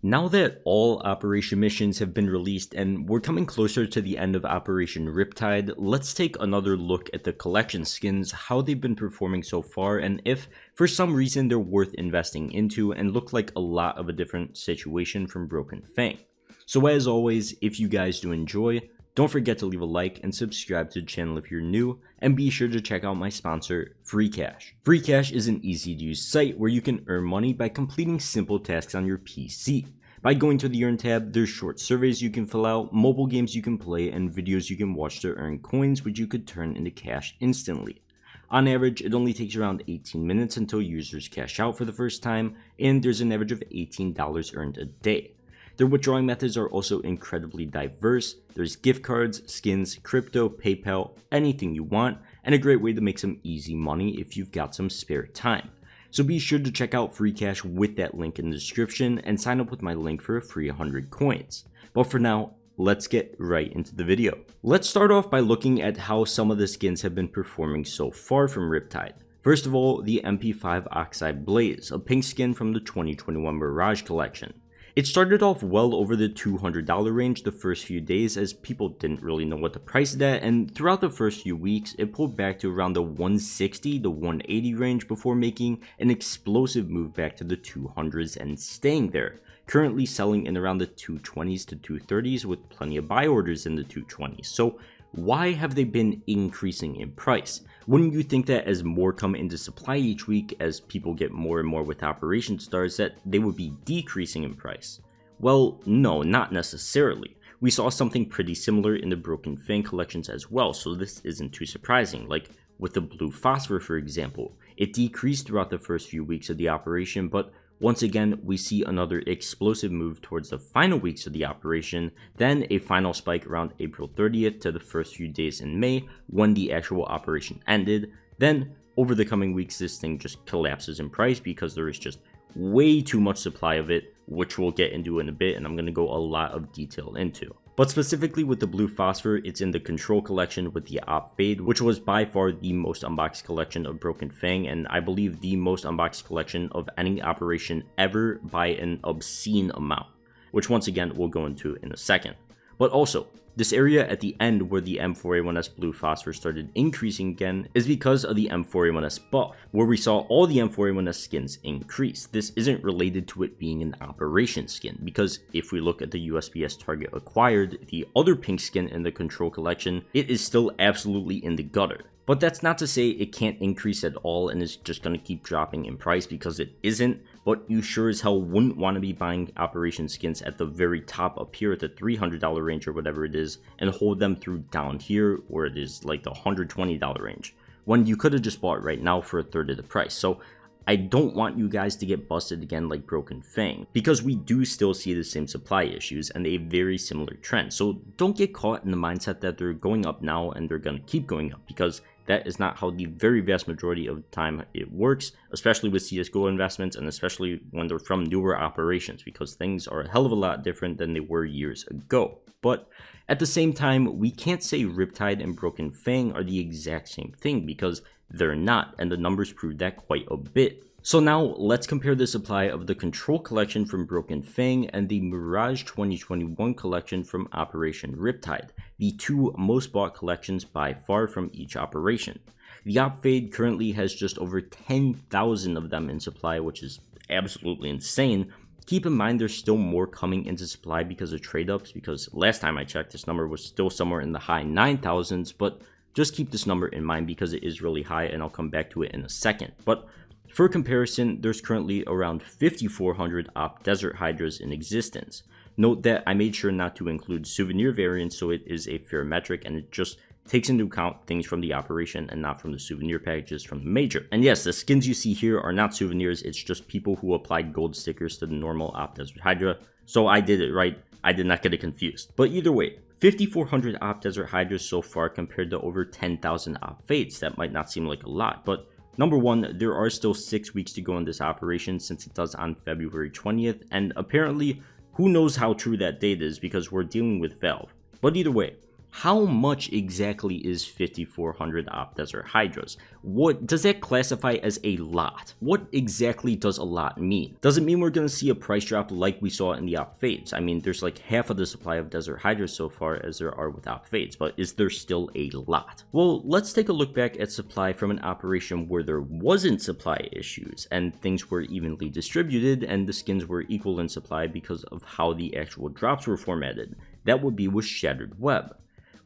Now that all Operation missions have been released and we're coming closer to the end of Operation Riptide, let's take another look at the collection skins, how they've been performing so far, and if for some reason they're worth investing into and look like a lot of a different situation from Broken Fang. So as always, if you guys do enjoy, don't forget to leave a like and subscribe to the channel if you're new, and be sure to check out my sponsor, Free Cash. Free Cash is an easy to use site where you can earn money by completing simple tasks on your PC. By going to the Earn tab, there's short surveys you can fill out, mobile games you can play, and videos you can watch to earn coins which you could turn into cash instantly. On average, it only takes around 18 minutes until users cash out for the first time, and there's an average of $18 earned a day. Their withdrawing methods are also incredibly diverse. There's gift cards, skins, crypto, PayPal, anything you want, and a great way to make some easy money if you've got some spare time. So be sure to check out Free Cash with that link in the description and sign up with my link for a free 100 coins. But for now, let's get right into the video. Let's start off by looking at how some of the skins have been performing so far from Riptide. First of all, the MP5 Oxide Blaze, a pink skin from the 2021 Mirage collection. It started off well over the $200 range the first few days as people didn't really know what to price it at, and throughout the first few weeks it pulled back to around the $160 to $180 range before making an explosive move back to the $200s and staying there, currently selling in around the $220s to $230s with plenty of buy orders in the $220s. So why have they been increasing in price? Wouldn't you think that as more come into supply each week, as people get more and more with operation stars, that they would be decreasing in price? Well, no, not necessarily. We saw something pretty similar in the Broken Fang collections as well, so this isn't too surprising. Like with the Blue Phosphor, for example, it decreased throughout the first few weeks of the operation, but once again, we see another explosive move towards the final weeks of the operation, then a final spike around April 30th to the first few days in May when the actual operation ended. Then, over the coming weeks, this thing just collapses in price because there is just way too much supply of it, which we'll get into in a bit, and I'm going to go a lot of detail into. But specifically with the Blue Phosphor, it's in the Control collection with the Op Fade, which was by far the most unboxed collection of Broken Fang, and I believe the most unboxed collection of any operation ever by an obscene amount, which once again we'll go into in a second. But also, this area at the end where the M4A1S Blue Phosphor started increasing again is because of the M4A1S buff, where we saw all the M4A1S skins increase. This isn't related to it being an operation skin, because if we look at the USPS Target acquired, the other pink skin in the Control collection, it is still absolutely in the gutter. But that's not to say it can't increase at all and is just going to keep dropping in price, because it isn't, but you sure as hell wouldn't want to be buying operation skins at the very top up here at the $300 range or whatever it is and hold them through down here where it is like the $120 range, when you could have just bought right now for a third of the price. So I don't want you guys to get busted again like Broken Fang, because we do still see the same supply issues and a very similar trend. So don't get caught in the mindset that they're going up now and they're going to keep going up, because that is not how the very vast majority of the time it works, especially with CSGO investments and especially when they're from newer operations, because things are a hell of a lot different than they were years ago. But at the same time, we can't say Riptide and Broken Fang are the exact same thing, because they're not, and the numbers prove that quite a bit. So now let's compare the supply of the Control collection from Broken Fang and the Mirage 2021 collection from Operation Riptide, the two most bought collections by far from each operation. The Op Fade currently has just over 10,000 of them in supply, which is absolutely insane. Keep in mind there's still more coming into supply because of trade-ups, because last time I checked this number was still somewhere in the high 9,000s, but just keep this number in mind because it is really high and I'll come back to it in a second. But for comparison, there's currently around 5,400 Op Desert Hydras in existence. Note that I made sure not to include souvenir variants, so it is a fair metric and it just takes into account things from the operation and not from the souvenir packages from the major. And yes, the skins you see here are not souvenirs, it's just people who applied gold stickers to the normal Op Desert Hydra. So I did it right, I did not get it confused. But either way, 5,400 Op Desert Hydras so far compared to over 10,000 Op Fades. That might not seem like a lot, but number one, there are still 6 weeks to go in this operation since it does on February 20th, and apparently, who knows how true that date is because we're dealing with Valve. But either way, how much exactly is 5400 op Desert Hydras? What does that classify as a lot? What exactly does a lot mean? Does it mean we're going to see a price drop like we saw in the op fades? I mean, there's like half of the supply of Desert Hydras so far as there are with op fades, but is there still a lot? Well, let's take a look back at supply from an operation where there wasn't supply issues and things were evenly distributed and the skins were equal in supply because of how the actual drops were formatted. That would be with Shattered Web.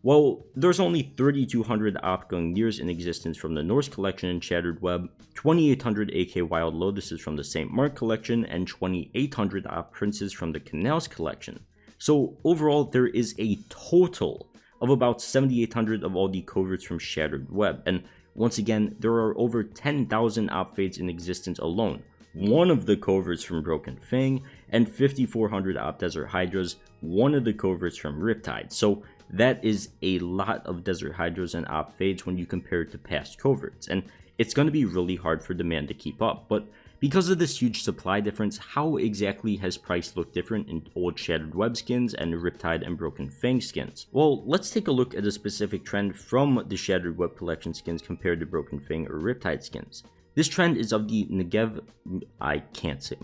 Well, there's only 3200 op Gungnir's in existence from the Norse collection in Shattered Web, 2800 AK Wild Lotuses from the St. Mark collection, and 2800 op Princes from the Canals collection. So overall, there is a total of about 7800 of all the coverts from Shattered Web, and once again, there are over 10,000 op fades in existence alone. One of the coverts from Broken Fang, and 5400 op Desert Hydras, one of the coverts from Riptide. So that is a lot of Desert Hydras and op fades when you compare it to past coverts, and it's going to be really hard for demand to keep up. But because of this huge supply difference, how exactly has price looked different in old Shattered Web skins and Riptide and Broken Fang skins? Well, let's take a look at a specific trend from the Shattered Web collection skins compared to Broken Fang or Riptide skins. This trend is of the Negev, I can't say,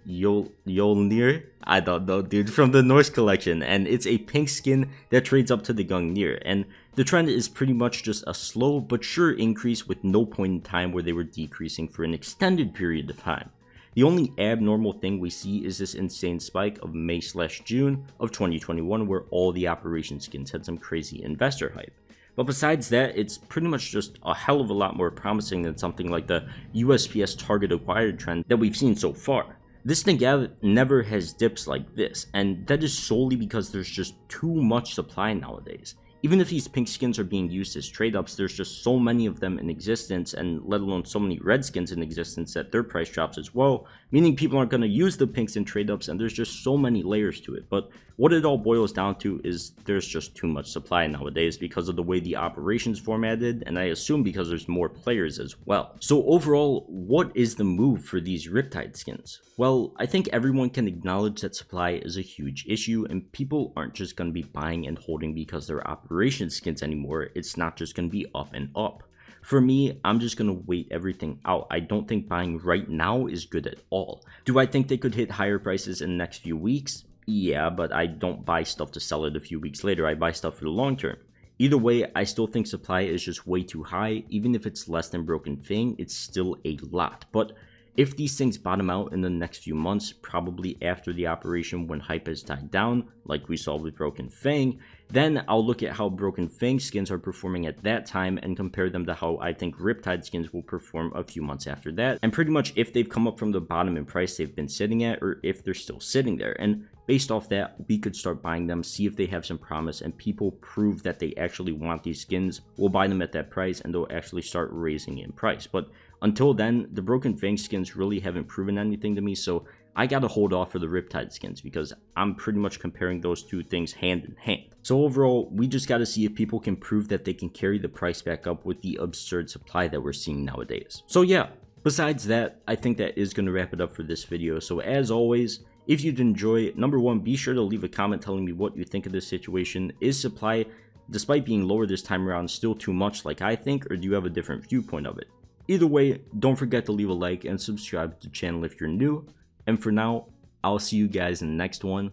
Yolnir? I don't know, dude, from the Norse collection, and it's a pink skin that trades up to the Gungnir, and the trend is pretty much just a slow but sure increase with no point in time where they were decreasing for an extended period of time. The only abnormal thing we see is this insane spike of May/June of 2021 where all the operation skins had some crazy investor hype. But besides that, it's pretty much just a hell of a lot more promising than something like the USPS target acquired trend that we've seen so far. This Negev never has dips like this, and that is solely because there's just too much supply nowadays. Even if these pink skins are being used as trade-ups, there's just so many of them in existence, and let alone so many red skins in existence that their price drops as well, meaning people aren't going to use the pinks in trade-ups, and there's just so many layers to it. But what it all boils down to is there's just too much supply nowadays because of the way the operation's formatted, and I assume because there's more players as well. So overall, what is the move for these Riptide skins? Well, I think everyone can acknowledge that supply is a huge issue, and people aren't just going to be buying and holding because they're operation skins anymore. It's not just going to be up and up. For me, I'm just going to wait everything out. I don't think buying right now is good at all. Do I think they could hit higher prices in the next few weeks? Yeah, but I don't buy stuff to sell it a few weeks later. I buy stuff for the long term. Either way, I still think supply is just way too high. Even if it's less than Broken Fang, it's still a lot. But if these things bottom out in the next few months, probably after the operation when hype has died down, like we saw with Broken Fang, then I'll look at how Broken Fang skins are performing at that time and compare them to how I think Riptide skins will perform a few months after that. And pretty much if they've come up from the bottom in price they've been sitting at, or if they're still sitting there. And based off that, we could start buying them, see if they have some promise, and people prove that they actually want these skins, we'll buy them at that price and they'll actually start raising in price. But until then, the Broken Fang skins really haven't proven anything to me, so I gotta hold off for the Riptide skins because I'm pretty much comparing those two things hand in hand. So overall, we just gotta see if people can prove that they can carry the price back up with the absurd supply that we're seeing nowadays. So yeah, besides that, I think that is gonna wrap it up for this video. So as always, if you'd enjoy, number one, be sure to leave a comment telling me what you think of this situation. Is supply, despite being lower this time around, still too much like I think, or do you have a different viewpoint of it? Either way, don't forget to leave a like and subscribe to the channel if you're new. And for now, I'll see you guys in the next one.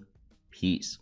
Peace.